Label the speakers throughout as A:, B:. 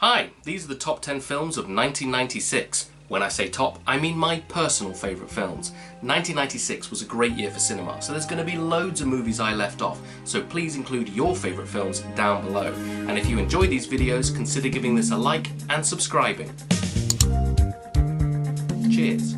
A: Hi, these are the top 10 films of 1996. When I say top, I mean my personal favourite films. 1996 was a great year for cinema, so there's going to be loads of movies I left off, so please include your favourite films down below. And if you enjoy these videos, consider giving this a like and subscribing. Cheers.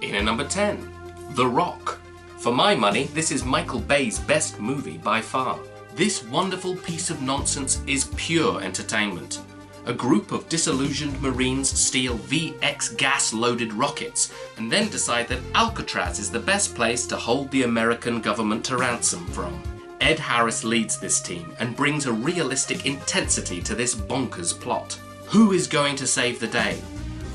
A: In at number 10, The Rock. For my money, this is Michael Bay's best movie by far. This wonderful piece of nonsense is pure entertainment. A group of disillusioned Marines steal VX gas-loaded rockets and then decide that Alcatraz is the best place to hold the American government to ransom from. Ed Harris leads this team and brings a realistic intensity to this bonkers plot. Who is going to save the day?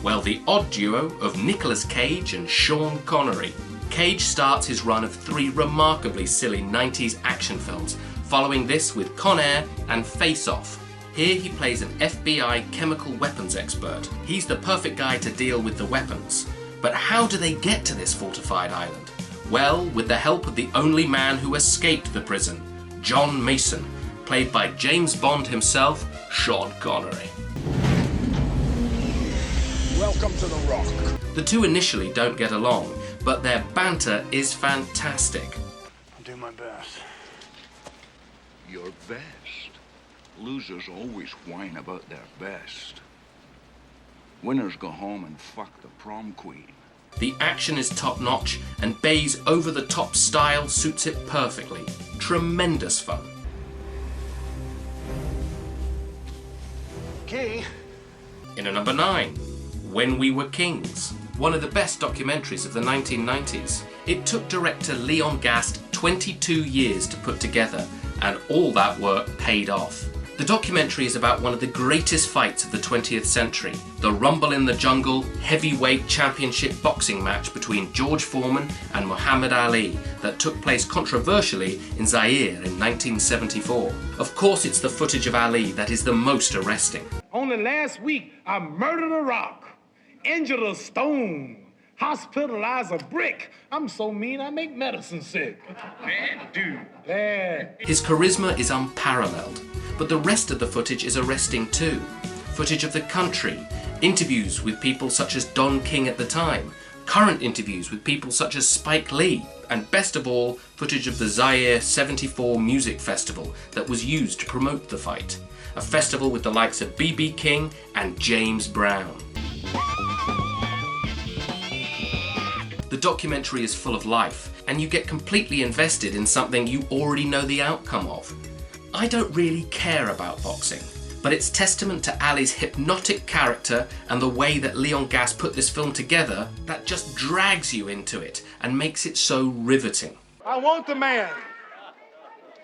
A: Well, the odd duo of Nicolas Cage and Sean Connery. Cage starts his run of 3 remarkably silly 90s action films, following this with Con Air and Face Off. Here he plays an FBI chemical weapons expert. He's the perfect guy to deal with the weapons. But how do they get to this fortified island? Well, with the help of the only man who escaped the prison, John Mason, played by James Bond himself, Sean Connery.
B: Welcome to The Rock.
A: The two initially don't get along, but their banter is fantastic.
B: I'll do my best.
C: Your best? Losers always whine about their best. Winners go home and fuck the prom queen.
A: The action is top-notch, and Bay's over-the-top style suits it perfectly. Tremendous fun.
B: Key.
A: In at number 9, When We Were Kings. One of the best documentaries of the 1990s. It took director Leon Gast 22 years to put together, and all that work paid off. The documentary is about one of the greatest fights of the 20th century, the Rumble in the Jungle heavyweight championship boxing match between George Foreman and Muhammad Ali that took place controversially in Zaire in 1974. Of course, it's the footage of Ali that is the most arresting.
D: Only last week, I murdered a rock, injured a stone, hospitalized a brick. I'm so mean I make medicine sick. Bad dude, bad.
A: His charisma is unparalleled, but the rest of the footage is arresting too. Footage of the country, interviews with people such as Don King at the time, current interviews with people such as Spike Lee, and best of all, footage of the Zaire 74 Music Festival that was used to promote the fight. A festival with the likes of B.B. King and James Brown. The documentary is full of life, and you get completely invested in something you already know the outcome of. I don't really care about boxing, but it's testament to Ali's hypnotic character and the way that Leon Gast put this film together that just drags you into it and makes it so riveting.
D: I want the man.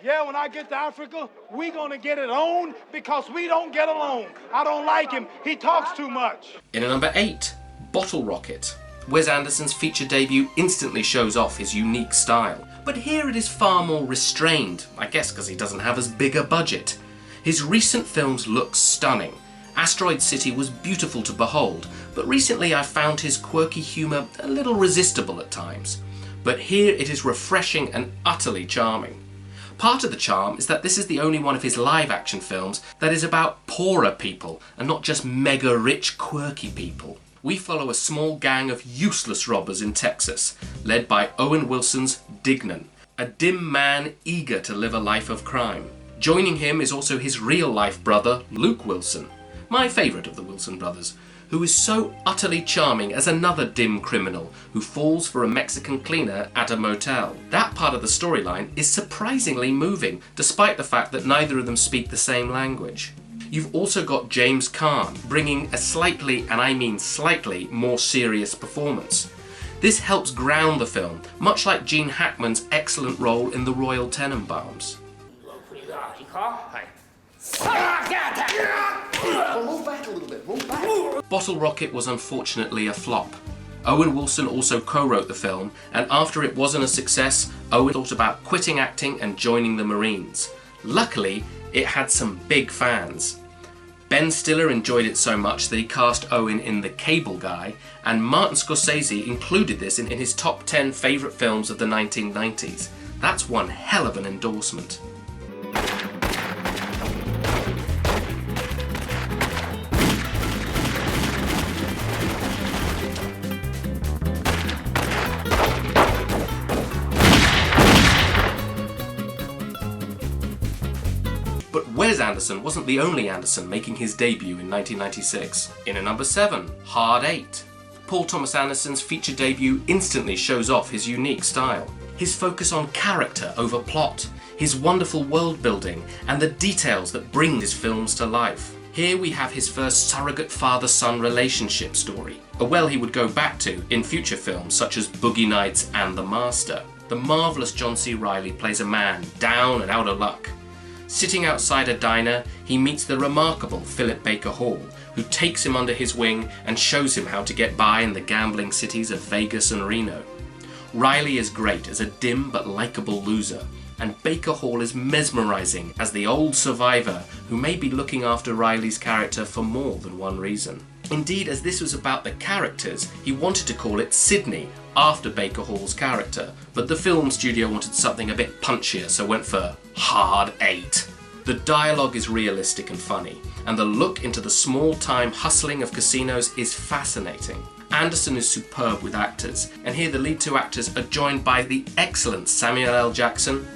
D: Yeah, when I get to Africa, we gonna get it on because we don't get along. I don't like him. He talks too much.
A: In at number 8, Bottle Rocket. Wes Anderson's feature debut instantly shows off his unique style, but here it is far more restrained, I guess because he doesn't have as big a budget. His recent films look stunning. Asteroid City was beautiful to behold, but recently I found his quirky humour a little resistible at times. But here it is refreshing and utterly charming. Part of the charm is that this is the only one of his live-action films that is about poorer people and not just mega-rich, quirky people. We follow a small gang of useless robbers in Texas, led by Owen Wilson's Dignan, a dim man eager to live a life of crime. Joining him is also his real-life brother, Luke Wilson, my favourite of the Wilson brothers, who is so utterly charming as another dim criminal who falls for a Mexican cleaner at a motel. That part of the storyline is surprisingly moving, despite the fact that neither of them speak the same language. You've also got James Caan bringing a slightly, and I mean slightly, more serious performance. This helps ground the film, much like Gene Hackman's excellent role in The Royal Tenenbaums.
B: Move back a little bit, move back.
A: Bottle Rocket was unfortunately a flop. Owen Wilson also co-wrote the film, and after it wasn't a success, Owen thought about quitting acting and joining the Marines. Luckily, it had some big fans. Ben Stiller enjoyed it so much that he cast Owen in The Cable Guy, and Martin Scorsese included this in his top 10 favourite films of the 1990s. That's one hell of an endorsement. But Wes Anderson wasn't the only Anderson making his debut in 1996. In at number 7, Hard 8. Paul Thomas Anderson's feature debut instantly shows off his unique style. His focus on character over plot, his wonderful world building, and the details that bring his films to life. Here we have his first surrogate father-son relationship story, a well he would go back to in future films such as Boogie Nights and The Master. The marvellous John C. Reilly plays a man down and out of luck. Sitting outside a diner, he meets the remarkable Philip Baker Hall, who takes him under his wing and shows him how to get by in the gambling cities of Vegas and Reno. Reilly is great as a dim but likeable loser, and Baker Hall is mesmerising as the old survivor who may be looking after Reilly's character for more than one reason. Indeed, as this was about the characters, he wanted to call it Sydney, after Baker Hall's character, but the film studio wanted something a bit punchier, so went for Hard 8. The dialogue is realistic and funny, and the look into the small-time hustling of casinos is fascinating. Anderson is superb with actors, and here the lead two actors are joined by the excellent Samuel L. Jackson,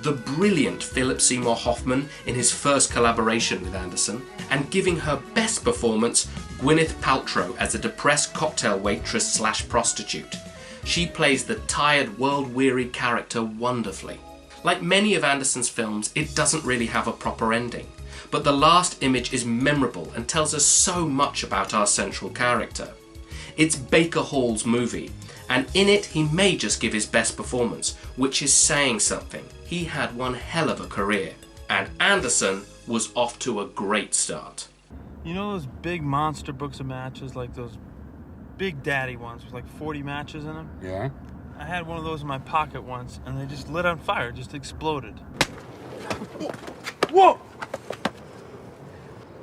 A: the brilliant Philip Seymour Hoffman in his first collaboration with Anderson, and giving her best performance, Gwyneth Paltrow as a depressed cocktail waitress / prostitute. She plays the tired, world-weary character wonderfully. Like many of Anderson's films, it doesn't really have a proper ending, but the last image is memorable and tells us so much about our central character. It's Baker Hall's movie, and in it he may just give his best performance, which is saying something. He had one hell of a career, and Anderson was off to a great start.
E: You know those big monster books of matches, like those big daddy ones with like 40 matches in them?
F: Yeah?
E: I had one of those in my pocket once, and they just lit on fire, just exploded. Whoa!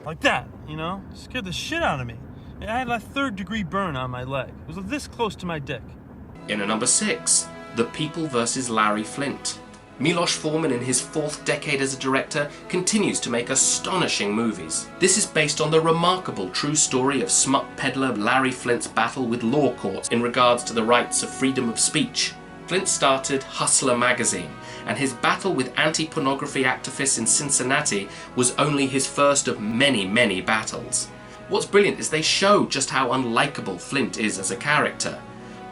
E: Like that, you know? Scared the shit out of me. I had a 3rd-degree burn on my leg. It was this close to my dick.
A: In at number 6, The People vs. Larry Flint. Milos Forman, in his 4th decade as a director, continues to make astonishing movies. This is based on the remarkable true story of smut peddler Larry Flint's battle with law courts in regards to the rights of freedom of speech. Flint started Hustler magazine, and his battle with anti-pornography activists in Cincinnati was only his first of many, many battles. What's brilliant is they show just how unlikable Flint is as a character,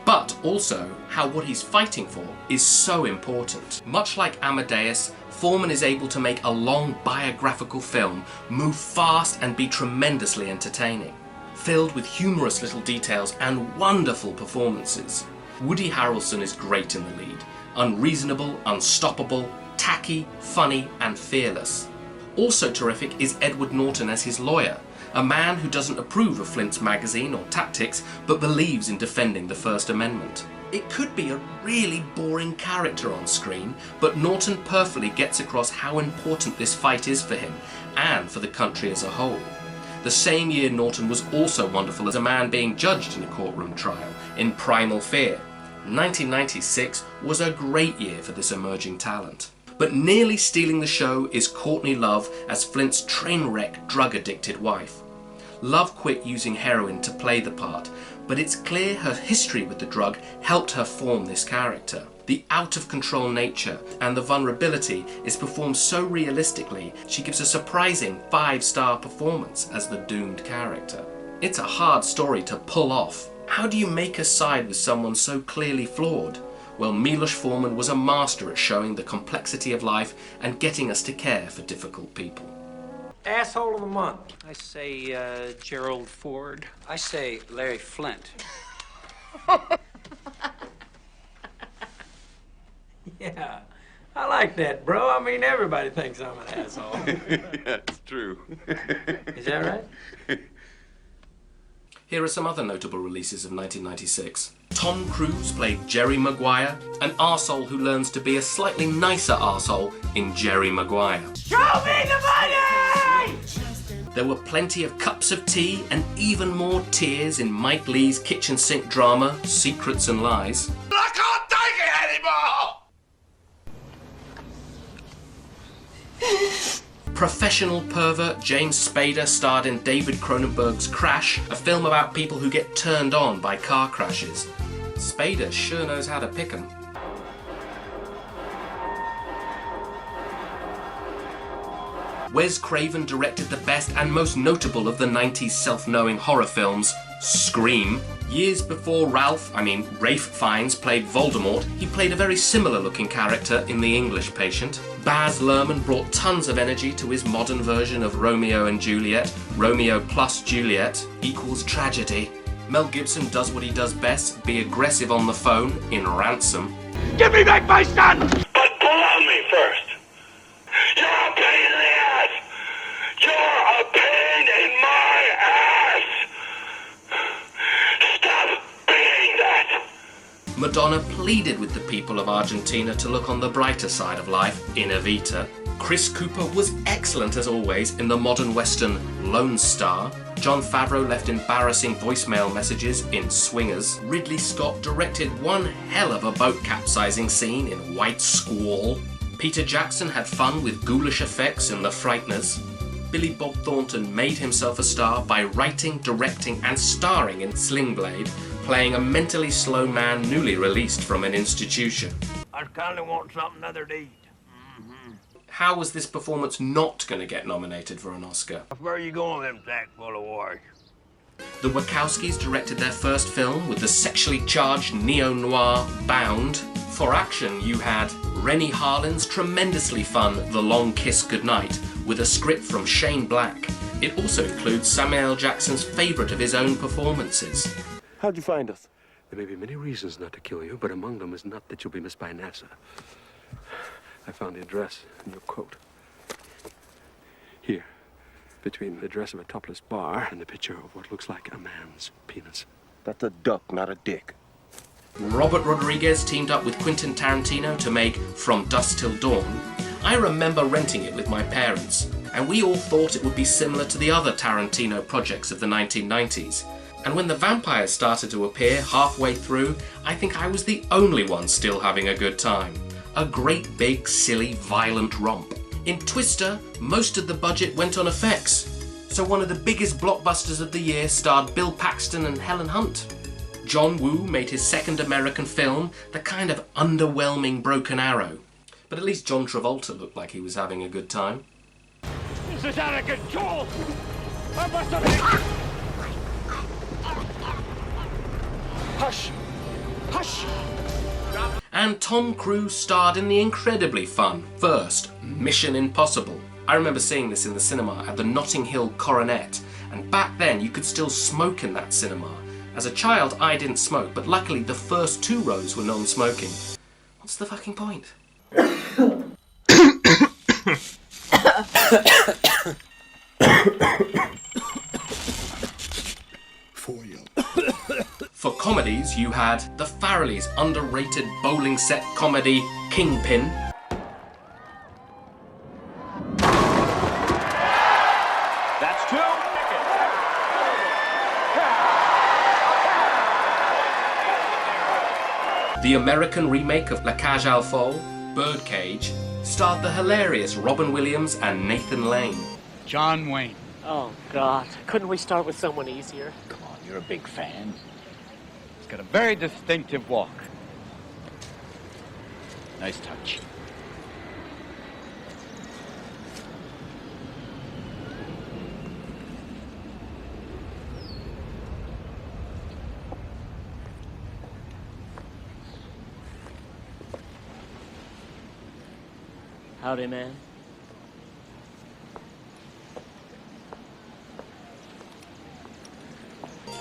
A: but also how what he's fighting for is so important. Much like Amadeus, Forman is able to make a long biographical film move fast and be tremendously entertaining, filled with humorous little details and wonderful performances. Woody Harrelson is great in the lead, unreasonable, unstoppable, tacky, funny, and fearless. Also terrific is Edward Norton as his lawyer, a man who doesn't approve of Flint's magazine or tactics, but believes in defending the First Amendment. It could be a really boring character on screen, but Norton perfectly gets across how important this fight is for him, and for the country as a whole. The same year, Norton was also wonderful as a man being judged in a courtroom trial, in Primal Fear. 1996 was a great year for this emerging talent. But nearly stealing the show is Courtney Love as Flint's train-wreck, drug-addicted wife. Love quit using heroin to play the part, but it's clear her history with the drug helped her form this character. The out-of-control nature and the vulnerability is performed so realistically, she gives a surprising 5-star performance as the doomed character. It's a hard story to pull off. How do you make us side with someone so clearly flawed? Well, Milos Forman was a master at showing the complexity of life and getting us to care for difficult people.
G: Asshole of the month. I say Gerald Ford.
H: I say Larry Flint.
G: Yeah, I like that, bro. I mean, everybody thinks I'm an asshole.
I: Yeah, it's true.
G: Is that right?
A: Here are some other notable releases of 1996. Tom Cruise played Jerry Maguire, an arsehole who learns to be a slightly nicer arsehole in Jerry Maguire.
G: Show me the money!
A: There were plenty of cups of tea and even more tears in Mike Leigh's kitchen sink drama, Secrets and Lies.
C: I can't take it anymore!
A: Professional pervert James Spader starred in David Cronenberg's Crash, a film about people who get turned on by car crashes. Spader sure knows how to pick 'em. Wes Craven directed the best and most notable of the 90s self-knowing horror films, Scream. Years before Rafe Fiennes played Voldemort, he played a very similar looking character in The English Patient. Baz Luhrmann brought tons of energy to his modern version of Romeo and Juliet. Romeo plus Juliet equals tragedy. Mel Gibson does what he does best, be aggressive on the phone in Ransom.
D: Give me back my son!
F: But allow me first. You're a pain in the ass! You're a pain in my ass! Stop being that!
A: Madonna pleaded with the people of Argentina to look on the brighter side of life in Evita. Chris Cooper was excellent as always in the modern western Lone Star. Jon Favreau left embarrassing voicemail messages in Swingers. Ridley Scott directed one hell of a boat capsizing scene in White Squall. Peter Jackson had fun with ghoulish effects in The Frighteners. Billy Bob Thornton made himself a star by writing, directing and starring in Sling Blade, playing a mentally slow man newly released from an institution.
D: I kinda want something other to eat.
A: How was this performance not going to get nominated for an Oscar?
D: Where are you going with them sack full of wash?
A: The Wachowskis directed their first film with the sexually charged neo-noir Bound. For action, you had Rennie Harlin's tremendously fun The Long Kiss Goodnight, with a script from Shane Black. It also includes Samuel L. Jackson's favourite of his own performances.
I: How'd you find us? There may be many reasons not to kill you, but among them is not that you'll be missed by NASA. I found the address in your coat. Here, between the address of a topless bar and the picture of what looks like a man's penis.
B: That's a duck, not a dick.
A: Robert Rodriguez teamed up with Quentin Tarantino to make From Dusk Till Dawn. I remember renting it with my parents, and we all thought it would be similar to the other Tarantino projects of the 1990s. And when the vampires started to appear halfway through, I think I was the only one still having a good time. A great big, silly, violent romp. In Twister, most of the budget went on effects, so one of the biggest blockbusters of the year starred Bill Paxton and Helen Hunt. John Woo made his second American film, the kind of underwhelming Broken Arrow. But at least John Travolta looked like he was having a good time.
D: This is out of control! I must have...
B: Hush! Hush!
A: And Tom Cruise starred in the incredibly fun first Mission Impossible. I remember seeing this in the cinema at the Notting Hill Coronet, and back then you could still smoke in that cinema. As a child I didn't smoke, but luckily the first 2 rows were non-smoking. What's the fucking point? For comedies, you had the Farrellys' underrated bowling set comedy Kingpin.
D: That's 2.
A: The American remake of La Cage aux Folles, Birdcage, starred the hilarious Robin Williams and Nathan Lane.
D: John Wayne.
J: Oh, God. Couldn't we start with someone easier?
D: Come on, you're a big fan. He's got a very distinctive walk. Nice touch.
J: Howdy, man.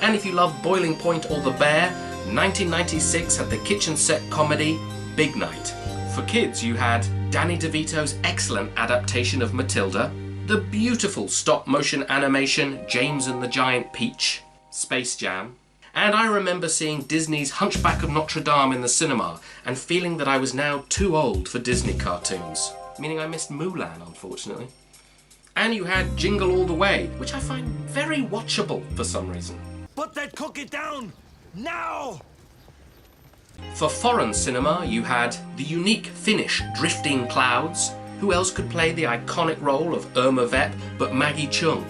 A: And if you love Boiling Point or The Bear, 1996 had the kitchen set comedy Big Night. For kids, you had Danny DeVito's excellent adaptation of Matilda, the beautiful stop-motion animation James and the Giant Peach, Space Jam, and I remember seeing Disney's Hunchback of Notre Dame in the cinema and feeling that I was now too old for Disney cartoons, meaning I missed Mulan, unfortunately. And you had Jingle All the Way, which I find very watchable for some reason.
D: Put that cookie down! Now!
A: For foreign cinema, you had the unique Finnish Drifting Clouds, who Who else could play the iconic role of Irma Vep but Maggie Cheung?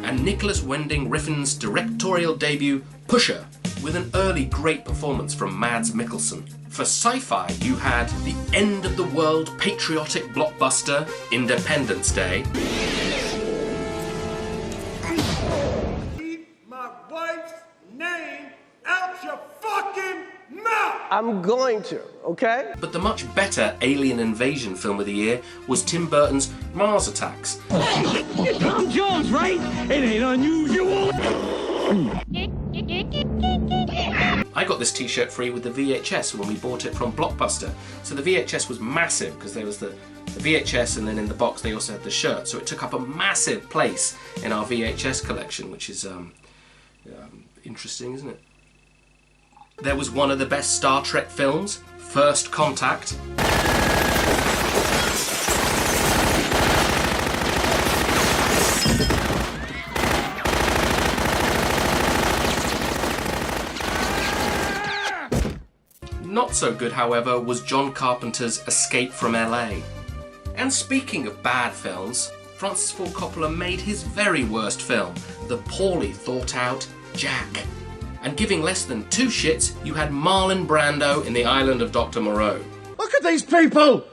A: And Nicholas Winding Refn's directorial debut, Pusher, with an early great performance from Mads Mikkelsen. For sci-fi, you had the end-of-the-world patriotic blockbuster, Independence Day.
K: Keep my wife's name out your fucking mouth!
L: I'm going to, okay?
A: But the much better alien invasion film of the year was Tim Burton's Mars Attacks.
K: It's Tom Jones, right? It ain't unusual.
A: I got this t-shirt free with the VHS when we bought it from Blockbuster. So the VHS was massive because there was the VHS, and then in the box they also had the shirt. So it took up a massive place in our VHS collection, which is interesting, isn't it? There was one of the best Star Trek films, First Contact. Not so good, however, was John Carpenter's Escape from LA. And speaking of bad films, Francis Ford Coppola made his very worst film, the poorly thought out Jack. And giving less than 2 shits, you had Marlon Brando in The Island of Dr. Moreau.
K: Look at these people!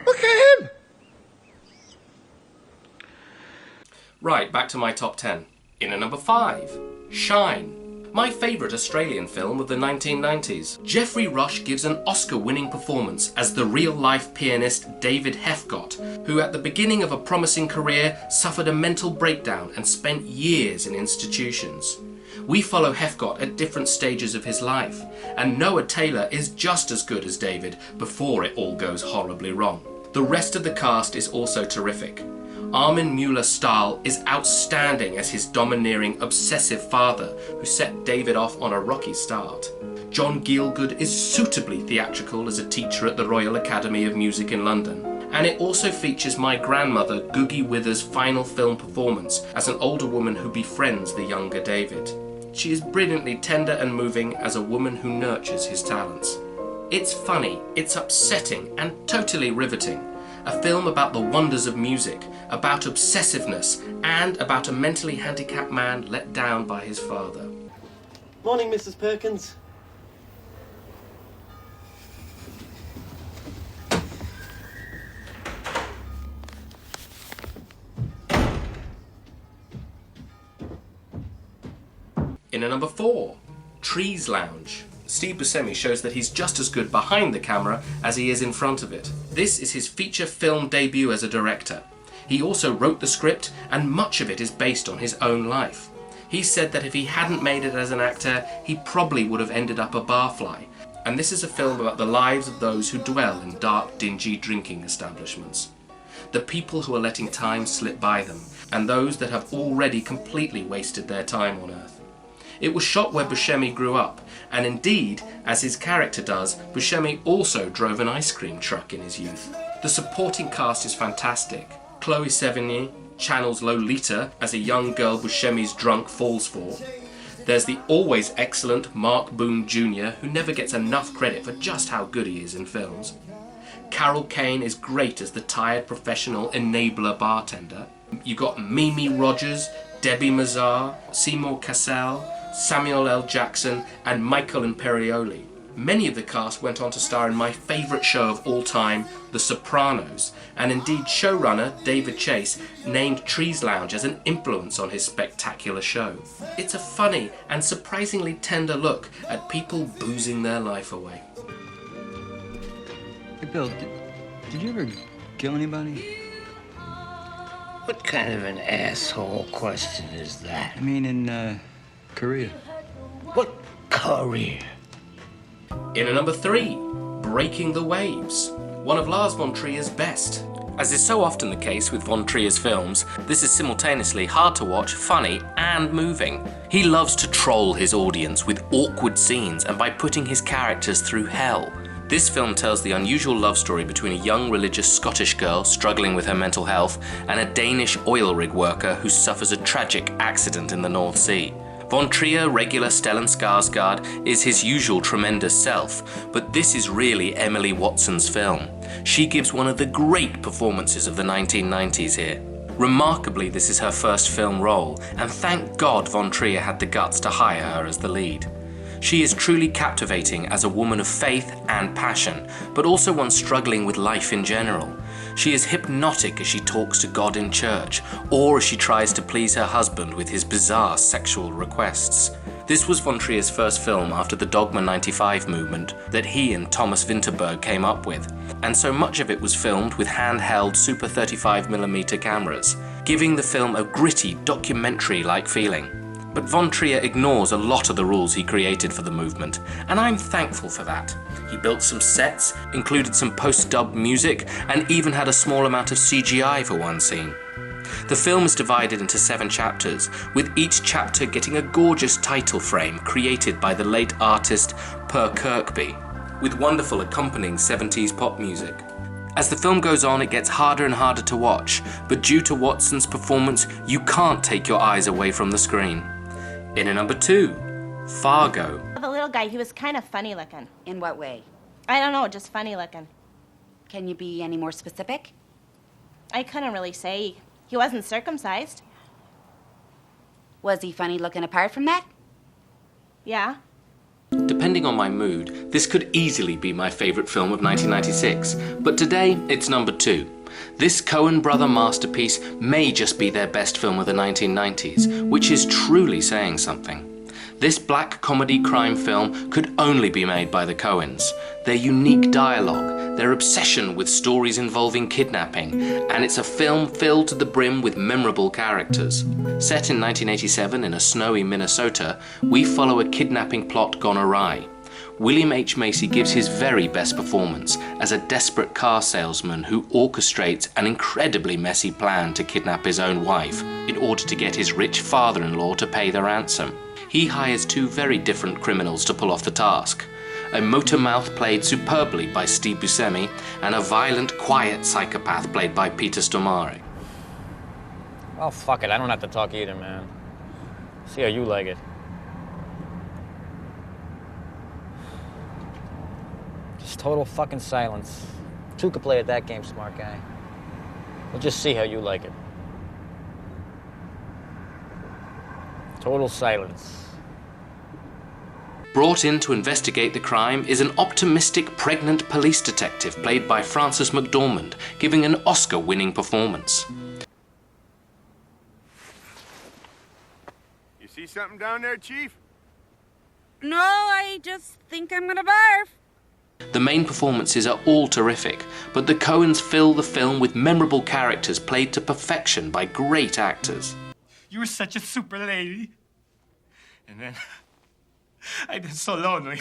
K: Look at him!
A: Right, back to my top 10. In at number 5, Shine. My favourite Australian film of the 1990s. Geoffrey Rush gives an Oscar-winning performance as the real-life pianist David Heffgott, who at the beginning of a promising career suffered a mental breakdown and spent years in institutions. We follow Heffgott at different stages of his life, and Noah Taylor is just as good as David before it all goes horribly wrong. The rest of the cast is also terrific. Armin Mueller-Stahl is outstanding as his domineering, obsessive father who set David off on a rocky start. John Gielgud is suitably theatrical as a teacher at the Royal Academy of Music in London. And it also features my grandmother Googie Withers' final film performance as an older woman who befriends the younger David. She is brilliantly tender and moving as a woman who nurtures his talents. It's funny, it's upsetting, and totally riveting. A film about the wonders of music, about obsessiveness, and about a mentally handicapped man let down by his father.
J: Morning, Mrs. Perkins.
A: In at number 4, Trees Lounge. Steve Buscemi shows that he's just as good behind the camera as he is in front of it. This is his feature film debut as a director. He also wrote the script, and much of it is based on his own life. He said that if he hadn't made it as an actor, he probably would have ended up a barfly. And this is a film about the lives of those who dwell in dark, dingy drinking establishments. The people who are letting time slip by them, and those that have already completely wasted their time on Earth. It was shot where Buscemi grew up, and indeed, as his character does, Buscemi also drove an ice cream truck in his youth. The supporting cast is fantastic. Chloe Sevigny channels Lolita as a young girl Buscemi's drunk falls for. There's the always excellent Mark Boone Jr., who never gets enough credit for just how good he is in films. Carol Kane is great as the tired professional enabler bartender. You got Mimi Rogers, Debbie Mazar, Seymour Cassell, Samuel L. Jackson, and Michael Imperioli. Many of the cast went on to star in my favourite show of all time, The Sopranos, and indeed showrunner David Chase named Trees Lounge as an influence on his spectacular show. It's a funny and surprisingly tender look at people boozing their life away.
M: Hey Bill, did you ever kill anybody?
N: What kind of an asshole question is that?
M: I mean in Korea.
N: What Korea?
A: In at number 3, Breaking the Waves, one of Lars von Trier's best. As is so often the case with von Trier's films, this is simultaneously hard to watch, funny, and moving. He loves to troll his audience with awkward scenes and by putting his characters through hell. This film tells the unusual love story between a young religious Scottish girl struggling with her mental health and a Danish oil rig worker who suffers a tragic accident in the North Sea. Von Trier regular Stellan Skarsgård is his usual tremendous self, but this is really Emily Watson's film. She gives one of the great performances of the 1990s here. Remarkably, this is her first film role, and thank God Von Trier had the guts to hire her as the lead. She is truly captivating as a woman of faith and passion, but also one struggling with life in general. She is hypnotic as she talks to God in church, or as she tries to please her husband with his bizarre sexual requests. This was Von Trier's first film after the Dogma 95 movement that he and Thomas Vinterberg came up with, and so much of it was filmed with handheld Super 35mm cameras, giving the film a gritty, documentary-like feeling. But Von Trier ignores a lot of the rules he created for the movement, and I'm thankful for that. He built some sets, included some post-dub music, and even had a small amount of CGI for one scene. The film is divided into 7 chapters, with each chapter getting a gorgeous title frame created by the late artist Per Kirkby, with wonderful accompanying 70s pop music. As the film goes on, it gets harder and harder to watch, but due to Watson's performance, you can't take your eyes away from the screen. In at number 2, Fargo.
O: The little guy, he was kind of funny looking.
P: In what way?
O: I don't know, just funny looking.
P: Can you be any more specific?
O: I couldn't really say. He wasn't circumcised.
P: Was he funny looking apart from that?
O: Yeah.
A: Depending on my mood, this could easily be my favourite film of 1996, but today it's number 2. This Coen brother masterpiece may just be their best film of the 1990s, which is truly saying something. This black comedy crime film could only be made by the Coens. Their unique dialogue, their obsession with stories involving kidnapping, and it's a film filled to the brim with memorable characters. Set in 1987 in a snowy Minnesota, we follow a kidnapping plot gone awry. William H. Macy gives his very best performance as a desperate car salesman who orchestrates an incredibly messy plan to kidnap his own wife in order to get his rich father-in-law to pay the ransom. He hires 2 very different criminals to pull off the task. A motor mouth played superbly by Steve Buscemi, and a violent, quiet psychopath played by Peter Stormare.
Q: Oh, fuck it. I don't have to talk either, man. See how you like it. Just total fucking silence. 2 could play at that game, smart guy. We'll just see how you like it. Total silence.
A: Brought in to investigate the crime is an optimistic, pregnant police detective played by Frances McDormand, giving an Oscar-winning performance.
K: You see something down there, Chief?
P: No, I just think I'm gonna barf.
A: The main performances are all terrific, but the Coens fill the film with memorable characters played to perfection by great actors.
R: You were such a super lady. And then I've been so lonely.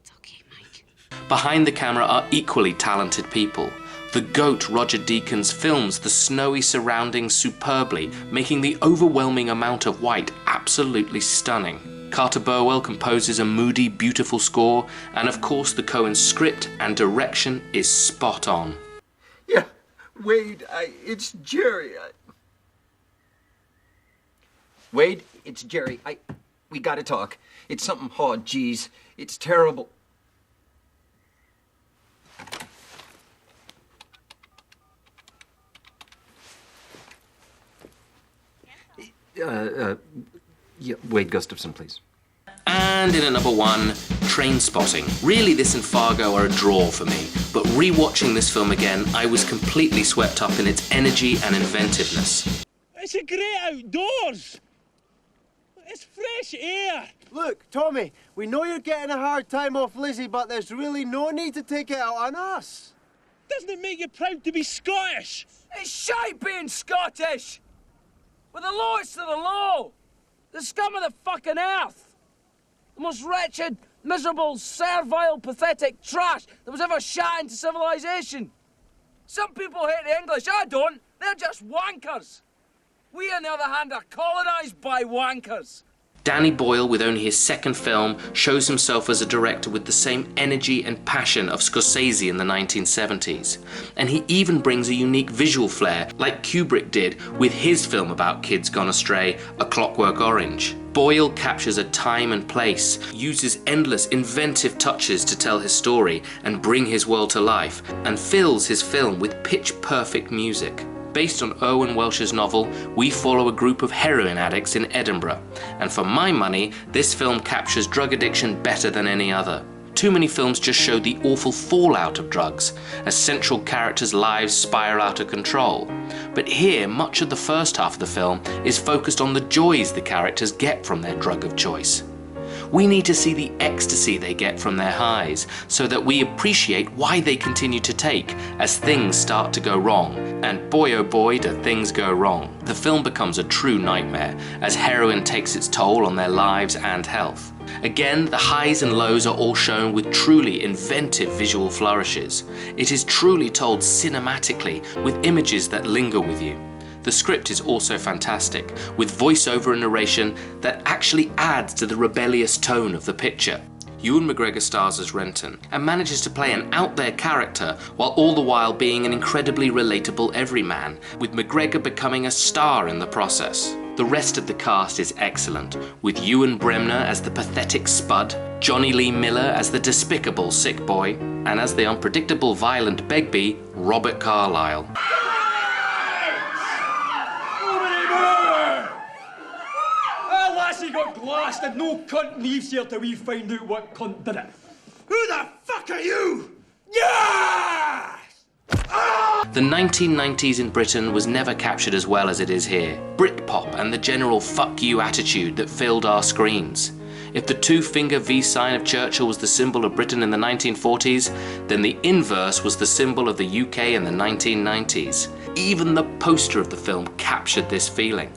P: It's okay, Mike.
A: Behind the camera are equally talented people. The GOAT Roger Deakins films the snowy surroundings superbly, making the overwhelming amount of white absolutely stunning. Carter Burwell composes a moody, beautiful score, and of course the Coens' script and direction is spot on.
L: Yeah, Wade, it's Jerry. Wade, it's Jerry. We gotta talk. It's something hard, geez. It's terrible.
M: Yeah, Wade Gustafson, please.
A: And in at number 1, Trainspotting. Really, this and Fargo are a draw for me, but rewatching this film again, I was completely swept up in its energy and inventiveness.
K: It's a great outdoors. It's fresh air.
S: Look, Tommy, we know you're getting a hard time off Lizzie, but there's really no need to take it out on us.
K: Doesn't it make you proud to be Scottish?
T: It's shite being Scottish! We're the lowest of the low! The scum of the fucking earth! The most wretched, miserable, servile, pathetic trash that was ever shot into civilization! Some people hate the English, I don't! They're just wankers! We, on the other hand, are colonised by wankers!
A: Danny Boyle, with only his second film, shows himself as a director with the same energy and passion of Scorsese in the 1970s. And he even brings a unique visual flair, like Kubrick did with his film about kids gone astray, A Clockwork Orange. Boyle captures a time and place, uses endless inventive touches to tell his story and bring his world to life, and fills his film with pitch-perfect music. Based on Owen Welsh's novel, we follow a group of heroin addicts in Edinburgh, and for my money, this film captures drug addiction better than any other. Too many films just show the awful fallout of drugs, as central characters' lives spiral out of control. But here, much of the first half of the film is focused on the joys the characters get from their drug of choice. We need to see the ecstasy they get from their highs, so that we appreciate why they continue to take as things start to go wrong. And boy oh boy do things go wrong. The film becomes a true nightmare, as heroin takes its toll on their lives and health. Again, the highs and lows are all shown with truly inventive visual flourishes. It is truly told cinematically, with images that linger with you. The script is also fantastic, with voiceover and narration that actually adds to the rebellious tone of the picture. Ewan McGregor stars as Renton and manages to play an out-there character while all the while being an incredibly relatable everyman, with McGregor becoming a star in the process. The rest of the cast is excellent, with Ewan Bremner as the pathetic Spud, Johnny Lee Miller as the despicable sick boy, and as the unpredictable violent Begbie, Robert Carlyle.
K: Lassie got glassed and no cunt leaves here till we find out what cunt did it. Who the fuck are you? Yeah!
A: The 1990s in Britain was never captured as well as it is here. Britpop and the general fuck you attitude that filled our screens. If the two-finger V sign of Churchill was the symbol of Britain in the 1940s, then the inverse was the symbol of the UK in the 1990s. Even the poster of the film captured this feeling.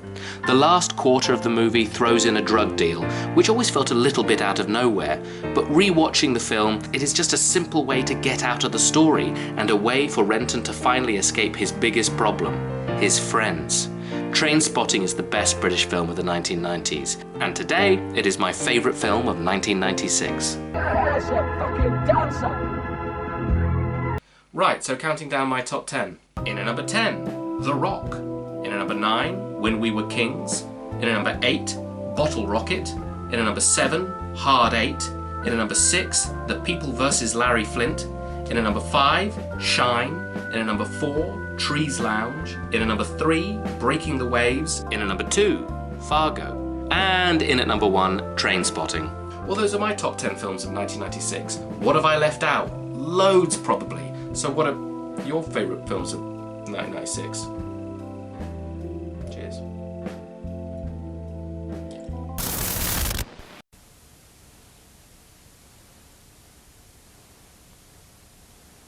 A: The last quarter of the movie throws in a drug deal, which always felt a little bit out of nowhere, but re-watching the film, it is just a simple way to get out of the story and a way for Renton to finally escape his biggest problem, his friends. Trainspotting is the best British film of the 1990s, and today it is my favourite film of 1996. Right, so counting down my top 10. In at number 10, The Rock. In at number 9, When We Were Kings. In at number 8, Bottle Rocket. In at number 7, Hard 8. In at number 6, The People vs. Larry Flint. In at number 5, Shine. In at number 4, Trees Lounge. In at number 3, Breaking the Waves. In at number 2, Fargo. And in at number 1, Trainspotting. Well, those are my top 10 films of 1996. What have I left out? Loads, probably. So what are your favourite films of 1996?